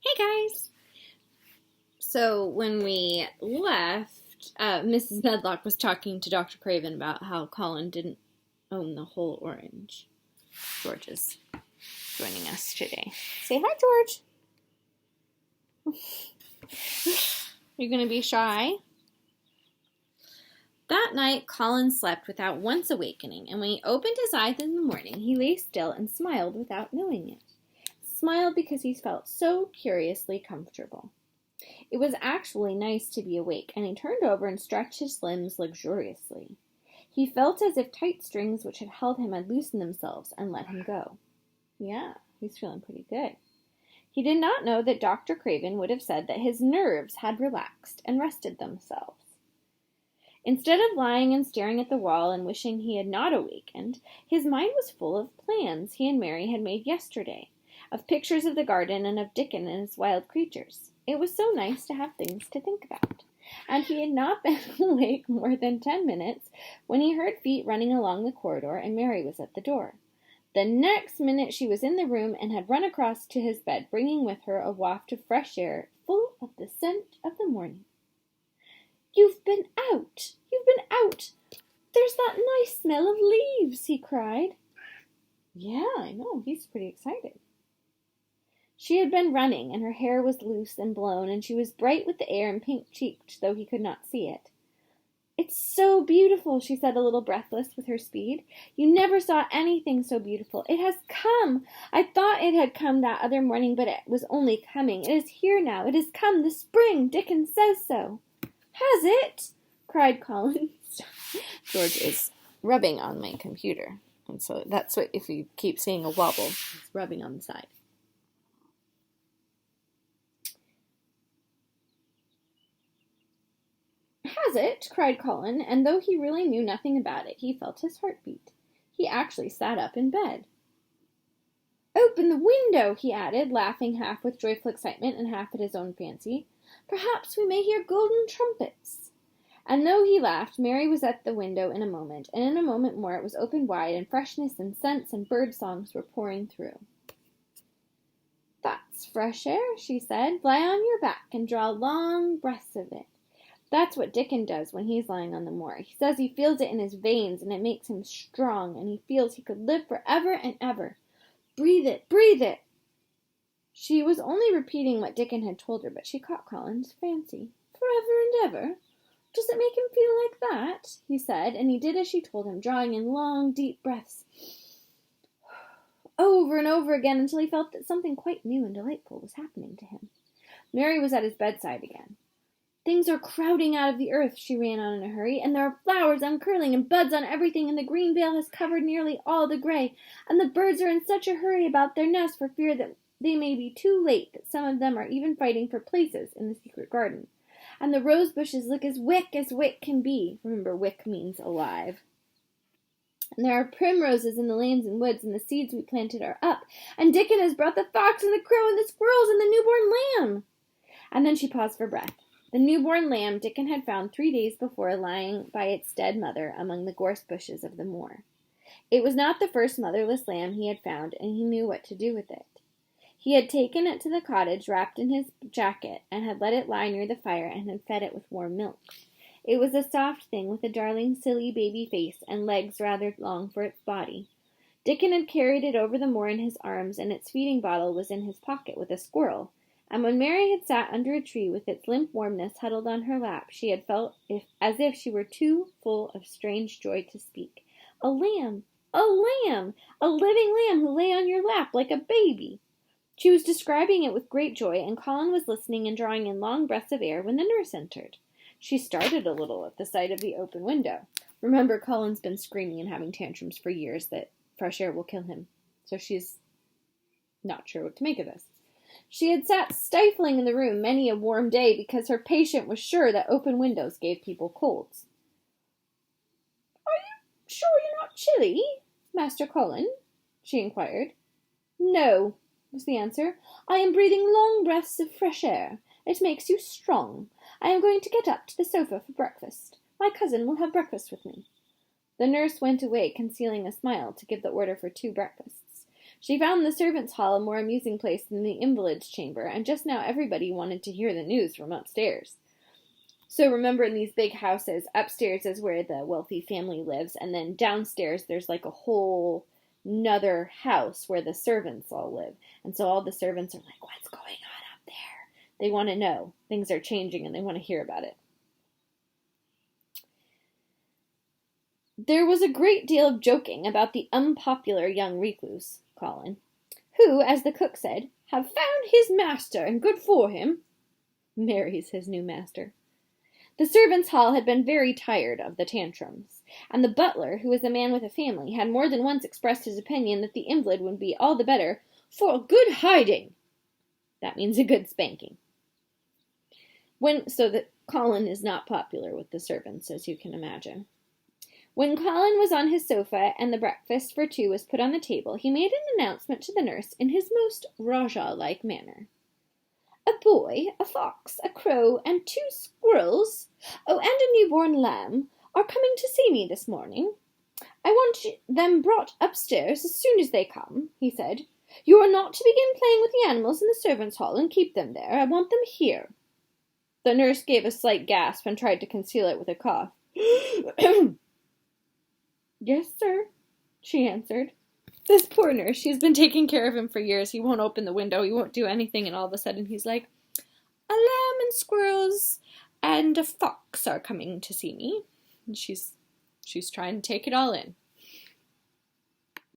Hey guys! So when we left, Mrs. Medlock was talking to Dr. Craven about how Colin didn't own the whole orange. George is joining us today. Say hi, George. You're going to be shy? That night, Colin slept without once awakening, and when he opened his eyes in the morning, he lay still and smiled without knowing it. Smiled because he felt so curiously comfortable. It was actually nice to be awake, and he turned over and stretched his limbs luxuriously. He felt as if tight strings which had held him had loosened themselves and let him go. Yeah, he's feeling pretty good. He did not know that Dr. Craven would have said that his nerves had relaxed and rested themselves. Instead of lying and staring at the wall and wishing he had not awakened, his mind was full of plans he and Mary had made yesterday, of pictures of the garden and of Dickon and his wild creatures. It was so nice to have things to think about. And he had not been awake more than 10 minutes when he heard feet running along the corridor and Mary was at the door. The next minute she was in the room and had run across to his bed, bringing with her a waft of fresh air full of the scent of the morning. "You've been out! You've been out! There's that nice smell of leaves!" he cried. Yeah, I know. He's pretty excited. She had been running, and her hair was loose and blown, and she was bright with the air and pink-cheeked, though he could not see it. "It's so beautiful," she said, a little breathless with her speed. "You never saw anything so beautiful. It has come. I thought it had come that other morning, but it was only coming. It is here now. It has come. The spring. Dickon says so." "Has it?" cried Colin. George is rubbing on my computer, and so that's what, if you keep seeing a wobble, it's rubbing on the side. "Has it?" cried Colin, and though he really knew nothing about it, he felt his heart beat. He actually sat up in bed. "Open the window," he added, laughing half with joyful excitement and half at his own fancy. "Perhaps we may hear golden trumpets." And though he laughed, Mary was at the window in a moment, and in a moment more it was opened wide, and freshness and scents and bird songs were pouring through. "That's fresh air," she said. "Lie on your back and draw long breaths of it. That's what Dickon does when he's lying on the moor. He says he feels it in his veins, and it makes him strong, and he feels he could live for ever and ever. Breathe it, breathe it." She was only repeating what Dickon had told her, but she caught Colin's fancy. "Forever and ever? Does it make him feel like that?" he said, and he did as she told him, drawing in long, deep breaths over and over again until he felt that something quite new and delightful was happening to him. Mary was at his bedside again. "Things are crowding out of the earth," she ran on in a hurry, "and there are flowers uncurling and buds on everything, and the green veil has covered nearly all the gray, and the birds are in such a hurry about their nests for fear that they may be too late, that some of them are even fighting for places in the secret garden. And the rose bushes look as wick can be." Remember, wick means alive. "And there are primroses in the lanes and woods, and the seeds we planted are up, and Dickon has brought the fox and the crow and the squirrels and the newborn lamb." And then she paused for breath. The newborn lamb Dickon had found 3 days before lying by its dead mother among the gorse bushes of the moor. It was not the first motherless lamb he had found, and he knew what to do with it. He had taken it to the cottage wrapped in his jacket, and had let it lie near the fire, and had fed it with warm milk. It was a soft thing with a darling, silly baby face, and legs rather long for its body. Dickon had carried it over the moor in his arms, and its feeding bottle was in his pocket with a squirrel. And when Mary had sat under a tree with its limp warmness huddled on her lap, she had felt as if she were too full of strange joy to speak. "A lamb! A lamb! A living lamb who lay on your lap like a baby!" She was describing it with great joy, and Colin was listening and drawing in long breaths of air when the nurse entered. She started a little at the sight of the open window. Remember, Colin's been screaming and having tantrums for years that fresh air will kill him, so she's not sure what to make of this. She had sat stifling in the room many a warm day because her patient was sure that open windows gave people colds. "Are you sure you're not chilly, Master Colin?" she inquired. "No," was the answer. "I am breathing long breaths of fresh air. It makes you strong. I am going to get up to the sofa for breakfast. My cousin will have breakfast with me." The nurse went away, concealing a smile, to give the order for 2 breakfasts. She found the servants' hall a more amusing place than the invalid's chamber, and just now everybody wanted to hear the news from upstairs. So remember, in these big houses, upstairs is where the wealthy family lives, and then downstairs there's like a whole another house where the servants all live. And so all the servants are like, what's going on up there? They want to know. Things are changing and they want to hear about it. There was a great deal of joking about the unpopular young recluse, Colin, who, as the cook said, have found his master, and good for him. Mary's his new master. The servants' hall had been very tired of the tantrums, and the butler, who was a man with a family, had more than once expressed his opinion that the invalid would be all the better for a good hiding. That means a good spanking. So that Colin is not popular with the servants, as you can imagine. When Colin was on his sofa and the breakfast for two was put on the table, he made an announcement to the nurse in his most Rajah-like manner. A boy, a fox, a crow, and 2 squirrels, and a newborn lamb, are coming to see me this morning. I want them brought upstairs as soon as they come, he said. You are not to begin playing with the animals in the servants' hall and keep them there. I want them here. The nurse gave a slight gasp and tried to conceal it with a cough. Yes, sir, she answered. This poor nurse, she's been taking care of him for years. He won't open the window, he won't do anything, and all of a sudden he's like, a lamb and squirrels and a fox are coming to see me. And she's trying to take it all in.